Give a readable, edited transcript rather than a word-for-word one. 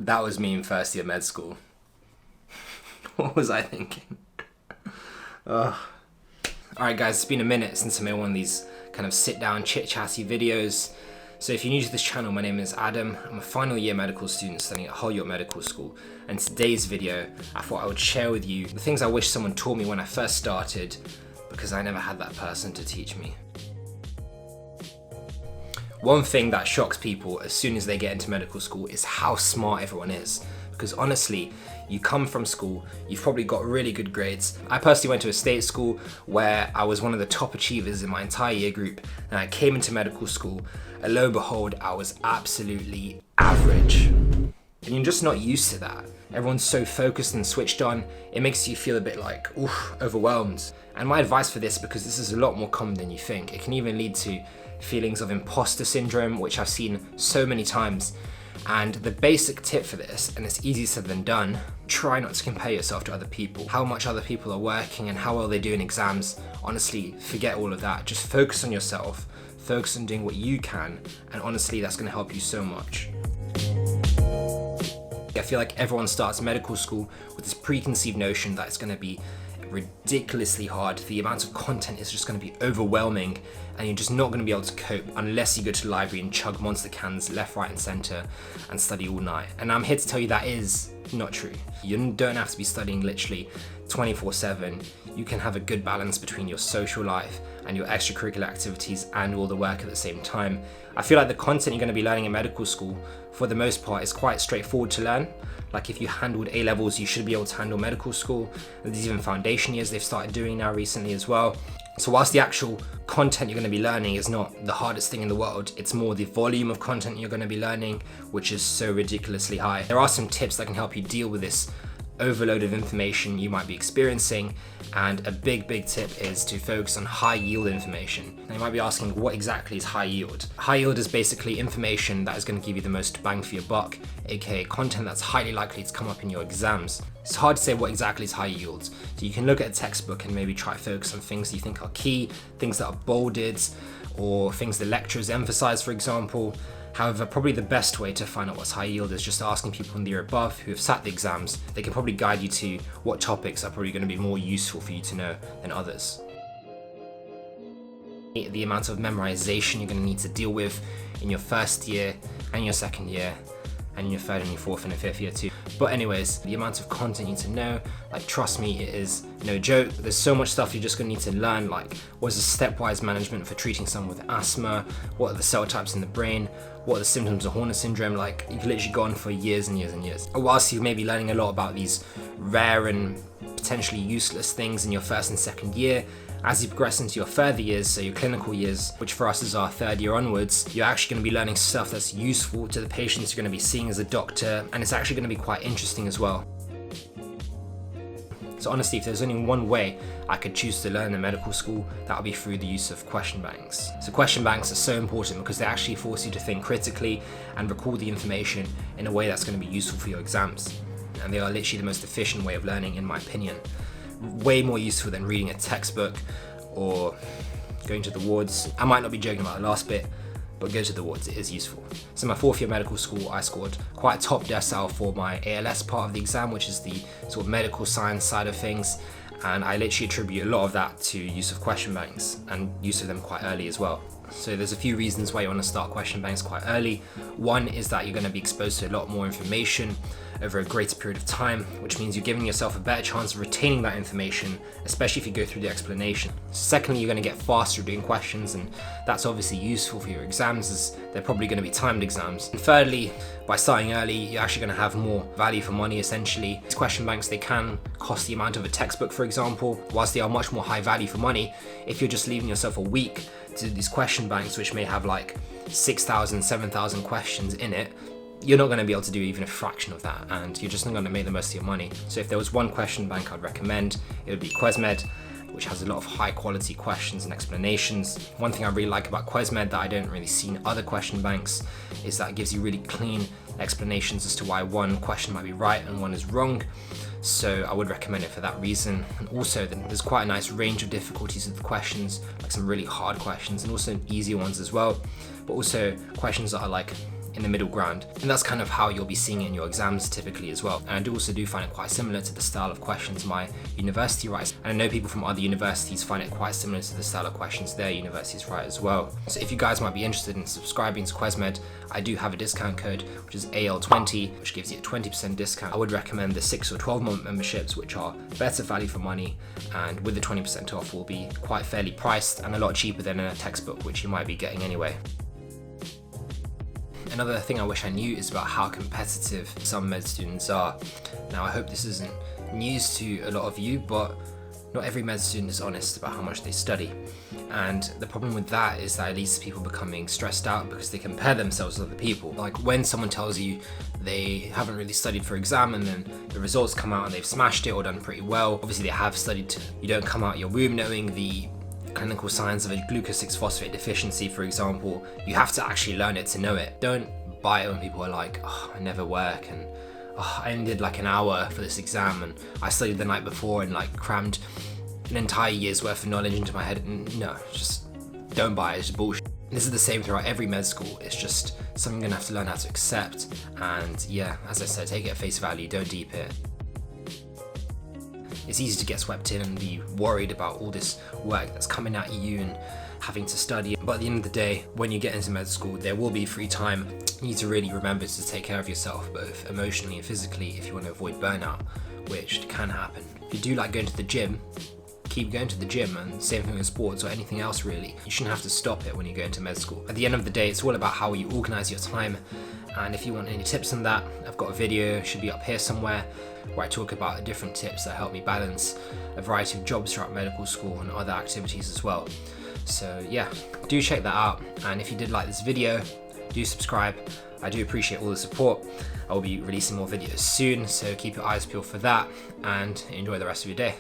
That was me in first year med school. What was I thinking? Alright guys, it's been a minute since I made one of these kind of sit down chit-chatty videos. So if you're new to this channel, my name is Adam. I'm a final year medical student studying at Hull York Medical School. And today's video, I thought I would share with you the things I wish someone taught me when I first started, because I never had that person to teach me. One thing that shocks people as soon as they get into medical school is how smart everyone is. Because honestly, you come from school, you've probably got really good grades. I personally went to a state school where I was one of the top achievers in my entire year group, and I came into medical school, and lo and behold, I was absolutely average. And you're just not used to that. Everyone's so focused and switched on, it makes you feel a bit like, overwhelmed. And my advice for this, because this is a lot more common than you think, it can even lead to feelings of imposter syndrome, which I've seen so many times. And the basic tip for this, and it's easier said than done, try not to compare yourself to other people. How much other people are working and how well they do in exams, honestly, forget all of that. Just focus on yourself, focus on doing what you can, and honestly, that's gonna help you so much. I feel like everyone starts medical school with this preconceived notion that it's gonna be ridiculously hard. The amount of content is just going to be overwhelming, and you're just not going to be able to cope unless you go to the library and chug monster cans left, right and center and study all night. And I'm here to tell you that is not true. You don't have to be studying literally 24/7. You can have a good balance between your social life and your extracurricular activities and all the work at the same time. I feel like the content you're going to be learning in medical school, for the most part, is quite straightforward to learn. Like if you handled A-levels, you should be able to handle medical school. And there's even foundation years they've started doing now recently as well. So whilst the actual content you're going to be learning is not the hardest thing in the world, it's more the volume of content you're going to be learning, which is so ridiculously high. There are some tips that can help you deal with this overload of information you might be experiencing, and a big tip is to focus on high yield information. Now you might be asking, what exactly is high yield? High yield is basically information that is going to give you the most bang for your buck, aka content that's highly likely to come up in your exams. It's hard to say what exactly is high yield, so you can look at a textbook and maybe try to focus on things you think are key, things that are bolded, or things the lecturers emphasize, for example. However, probably the best way to find out what's high yield is just asking people in the year above who have sat the exams. They can probably guide you to what topics are probably going to be more useful for you to know than others. The amount of memorization you're going to need to deal with in your first year and your second year, and in your third and your fourth and your fifth year too. But anyways, the amount of content you need to know, like trust me, it is no joke. There's so much stuff you're just gonna need to learn, like what is the stepwise management for treating someone with asthma, what are the cell types in the brain, what are the symptoms of Horner syndrome. Like you've literally gone for years and years and years. Whilst you may be learning a lot about these rare and potentially useless things in your first and second year, as you progress into your further years, so your clinical years, which for us is our third year onwards, you're actually going to be learning stuff that's useful to the patients you're going to be seeing as a doctor, and it's actually going to be quite interesting as well. So honestly, if there's only one way I could choose to learn in medical school, that would be through the use of question banks. So question banks are so important because they actually force you to think critically and record the information in a way that's going to be useful for your exams. And they are literally the most efficient way of learning, in my opinion. Way more useful than reading a textbook or going to the wards. I might not be joking about the last bit, but go to the wards, it is useful. So in my fourth year medical school, I scored quite a top decile for my ALS part of the exam, which is the sort of medical science side of things. And I literally attribute a lot of that to use of question banks and use of them quite early as well. So there's a few reasons why you want to start question banks quite early. One is that you're going to be exposed to a lot more information over a greater period of time, which means you're giving yourself a better chance of retaining that information, especially if you go through the explanation. Secondly, you're going to get faster doing questions, and that's obviously useful for your exams as they're probably going to be timed exams. And thirdly, by starting early, you're actually going to have more value for money essentially. These question banks, they can cost the amount of a textbook, for example, whilst they are much more high value for money. If you're just leaving yourself a week to do these question banks, which may have like 6,000, 7,000 questions in it, you're not going to be able to do even a fraction of that, and you're just not going to make the most of your money. So if there was one question bank I'd recommend, it would be QuesMed, which has a lot of high quality questions and explanations. One thing I really like about QuesMed that I don't really see in other question banks is that it gives you really clean explanations as to why one question might be right and one is wrong. So I would recommend it for that reason. And also there's quite a nice range of difficulties with the questions, like some really hard questions and also easier ones as well, but also questions that are like in the middle ground. And that's kind of how you'll be seeing it in your exams typically as well. And I do find it quite similar to the style of questions my university writes. And I know people from other universities find it quite similar to the style of questions their universities write as well. So if you guys might be interested in subscribing to QuesMed, I do have a discount code, which is AL20, which gives you a 20% discount. I would recommend the 6 or 12-month memberships, which are better value for money, and with the 20% off will be quite fairly priced and a lot cheaper than a textbook, which you might be getting anyway. Another thing I wish I knew is about how competitive some med students are. Now, I hope this isn't news to a lot of you, but not every med student is honest about how much they study. And the problem with that is that it leads to people becoming stressed out because they compare themselves with other people. Like when someone tells you they haven't really studied for exam and then the results come out and they've smashed it or done pretty well, obviously they have studied. You don't come out your womb knowing the clinical signs of a glucose-6-phosphate deficiency, for example. You have to actually learn it to know it. Don't buy it when people are like, oh, I never work, and oh, I only did like an hour for this exam and I studied the night before and like crammed an entire year's worth of knowledge into my head. No, just don't buy it, it's bullshit. This is the same throughout every med school. It's just something you're gonna have to learn how to accept. And yeah, as I said, take it at face value, don't deep it. It's easy to get swept in and be worried about all this work that's coming at you and having to study. But at the end of the day, when you get into med school, there will be free time. You need to really remember to take care of yourself, both emotionally and physically, if you want to avoid burnout, which can happen. If you do like going to the gym, keep going to the gym, and same thing with sports or anything else really. You shouldn't have to stop it when you go into med school. At the end of the day, it's all about how you organize your time. And if you want any tips on that, I've got a video, should be up here somewhere, where I talk about different tips that help me balance a variety of jobs throughout medical school and other activities as well. So yeah, do check that out. And if you did like this video, do subscribe. I do appreciate all the support. I will be releasing more videos soon, so keep your eyes peeled for that and enjoy the rest of your day.